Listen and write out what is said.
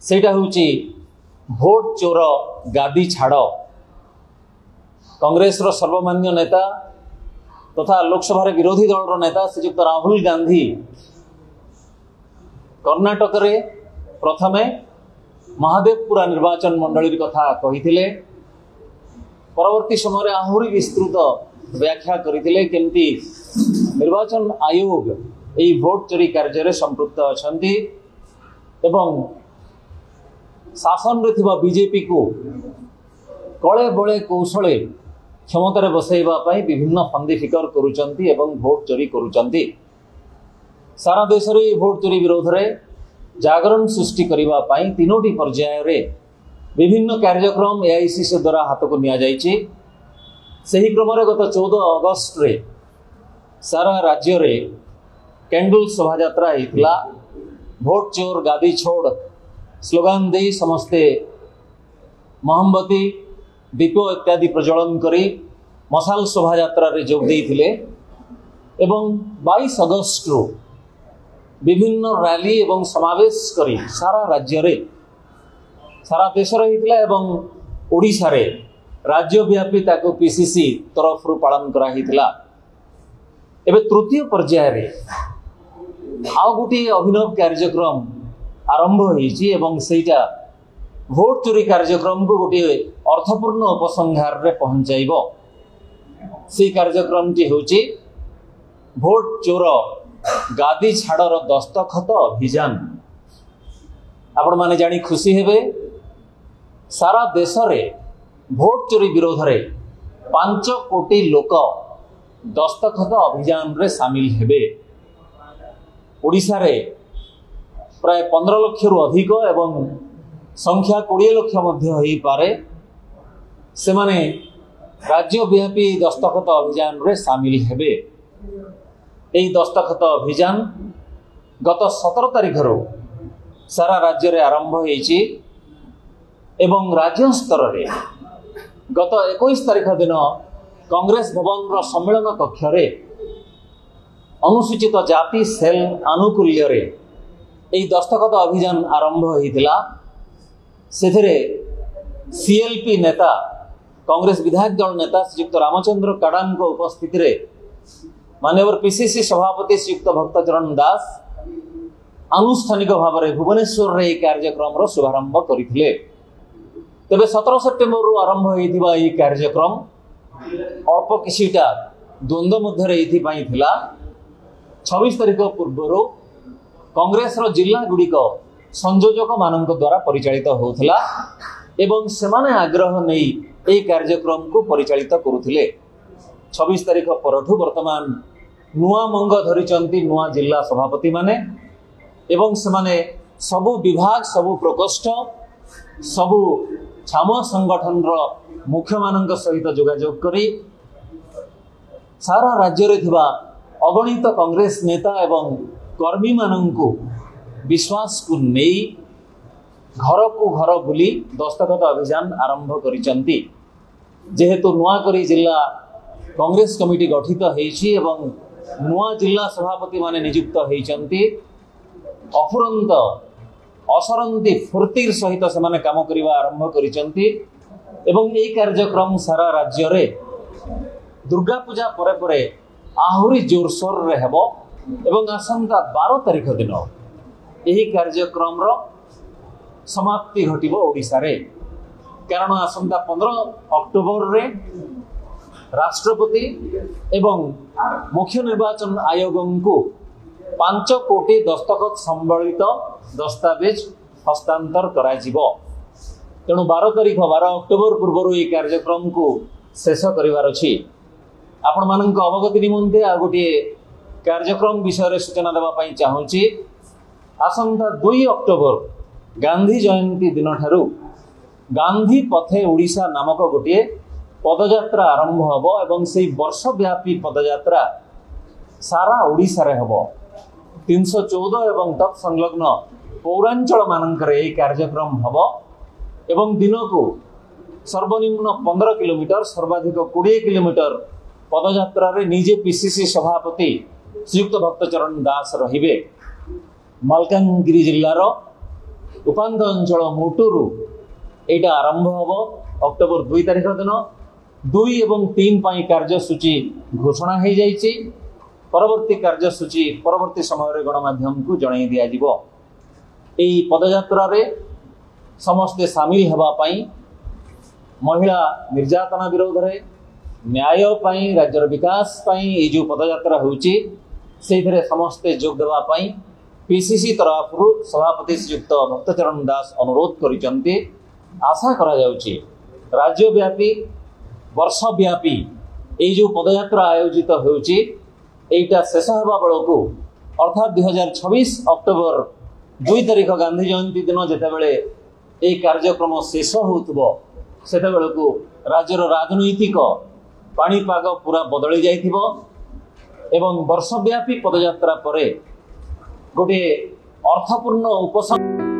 सेटा होची भोट चोर गादी छाड़। कांग्रेस रो सर्वमान्य नेता तथा लोकसभा विरोधी दल नेता श्रीयुक्त राहुल गांधी कर्णाटक रे प्रथमे महादेवपुरा निर्वाचन मंडली कथा कही परवर्ती समय आहरी विस्तृत व्याख्या करते केमती निर्वाचन आयोग यही भोट चोरी कार्य संपृक्त अछंती एवं शासन रे थिबा बीजेपी को कले बले कौशले क्षमतार बसैबा विभिन्न फंदी फिकर करुचंती एवं भोट चोरी करुचंती। सारा देश रे भोट चोरी विरोध रे जागरण सृष्टि करिबा पई तीनोटी पर्याय रे विभिन्न कार्यक्रम एआईसीसी द्वारा हाथ को निया जाइछि। सही क्रम रे गत 14 अगस्त रे सारा राज्य रे कैंडल शोभा यात्रा हेतिला। भोट चोर गादी छोड़ स्लोगान दे समस्ते मोमबत्ती दीप इत्यादि प्रज्वलन करी मशाल शोभा यात्रा रे जोग देइथिले एवं 22 अगस्त रो विभिन्न रैली एवं समावेश करी सारा राज्य रे सारा देश रे हेतिला एवं ओडिशा रे राज्यव्यापी ताको पीसीसी तरफ रु पालन करा हेतिला। एबे तृतीय पर्याय रे आउ गोटे अभिनव कार्यक्रम आरंभ होइछि एवं सेटा भोट चोरी कार्यक्रम को गोटे अर्थपूर्ण उपसंहार रे पहुंचाइबो। से कार्यक्रम टी होछि भोट चोर गादी छाड़र दस्तखत अभियान। आपण माने जानी खुशी हेबे सारा देश रे भोट चोरी विरोध रे 5 कोटी लोक दस्तखत अभियान रे शामिल हेबे। ओडिशा रे प्राय 15 लाख रु अधिक एवं संख्या 20 लाख मध्य होई पारे से माने राज्यव्यापी दस्तखत अभियान रे शामिल हेबे। एही दस्तखत अभियान गत 17 तारिख रो सारा राज्य रे आरंभ होईछि एवं राज्य स्तर रे गत 21 तारिख दिन कांग्रेस भवन रो सम्मेलन कक्ष रे अनुसूचित जाति सेल आनुकूल्य रे एही दस्तखत अभियान आरंभ होइतिला। सेथरे सीएलपी नेता कांग्रेस विधायक दल नेता श्रीयुक्त रामचंद्र काडान को उपस्थिति रे माननीय पीसीसी सभापति श्रीयुक्त भक्तचरण दास आनुष्ठानिक भाव में भुवनेश्वर रे कार्यक्रम रो शुभारंभ करिथिले। तबे 17 सेप्टेम्बर रु आरंभ होइथिबा ई कार्यक्रम अल्प किछिटा द्वंद्व मध्य रे एथि पई थिला। 26 तारिख पूर्व कांग्रेस रो जिला गुड़िक संयोजक मानक द्वारा परिचालित होउथिला एवं सेमाने आग्रह नहीं ए कार्यक्रम को परिचालित करुथिले। 26 तारिख परठु वर्तमान नुआ मंग धरिचंती नुआ जिला सभापति माने एवं सेमाने सबु विभाग सबु प्रकोष्ठ सबु छाम संगठन रो मुख्य मानक सहित जोगाजोग करी सारा राज्य रे थिबा अगणित कांग्रेस नेता एवं कर्मी मानंकु विश्वास को नहीं घर को घर बुली दस्तखत अभियान आरंभ करिचंती। जेहेतु नुआकरी जिला कांग्रेस कमिटी गठित हेछि एवं नुआ जिला सभापति माने नियुक्त हेचंती अफुरंत असरंती फुर्तिर सहित से काम करने आरंभ करिचंती एवं यह कार्यक्रम सारा राज्य रे दुर्गा पूजा परे परे आहुरी जोरसोर रे हेबो एवं आसंता 12 तारिख दिन यही कार्यक्रम रो समाप्ति घटिबो ओडिशा रे। कारण आसंता 15 अक्टोबर रे राष्ट्रपति एवं मुख्य निर्वाचन आयोग को 5 कोटी दस्तखत संबलित दस्तावेज हस्तांतर करा जिवो। तेणु 12 तारिख 12 अक्टोबर पूर्व ये कार्यक्रम को शेष करिवार अछि। आपण मानक अवगति निमंते आ गोटे कार्यक्रम विषय सूचना देवा पई चाहूची। आसंता 2 अक्टोबर गांधी जयंती दिन ठारू गांधी पथे ओडिशा नामक गोटे पदयात्रा आरंभ हबो एवं से वर्षव्यापी पदयात्रा सारा ओडिशा रे हबो। 314 एवं तत्संलग्न पौरांचल मानकर यह कार्यक्रम हबो एवं दिन को सर्वनिम्न 15 किलोमीटर सर्वाधिक 20 किलोमीटर पदयात्रा रे निजे पीसीसी सभापति श्रीयुक्त भक्तचरण दास रहिबे। मालकानगिरी जिल्लार उपांत अंचल मुटुरु एटा आरंभ हम अक्टोबर 2 तारिख दिन 2 एवं 3 कार्यसूची घोषणा हो जाइए। परवर्ती कार्यसूची परवर्ती समय गणमाध्यम को जन दिज्व। यही पदयात्रा रे समस्ते सामिल होगापाई महिला निर्यातना विरोध में न्याय पाई राज्यर विकास पाई ये जो पदयात्रा होची से समस्ते जोग देवाई पीसीसी तरफ सभापति श्रीयुक्त भक्तचरण दास अनुरोध करिसेंती। आशा करा जाउची राज्यव्यापी वर्षव्यापी ये जो पदयात्रा आयोजित होची एटा शेष होगा बेलू अर्थात 2026 अक्टोबर 2 तारिख गांधी जयंती दिन जितेबले ये कार्यक्रम शेष होतबो सेते बेलू राज्यर राजनैतिक पाणीपाग पूरा बदली जाइथिबो एवं वर्षव्यापी पदयात्रा परे गोटे अर्थपूर्ण उपसंहार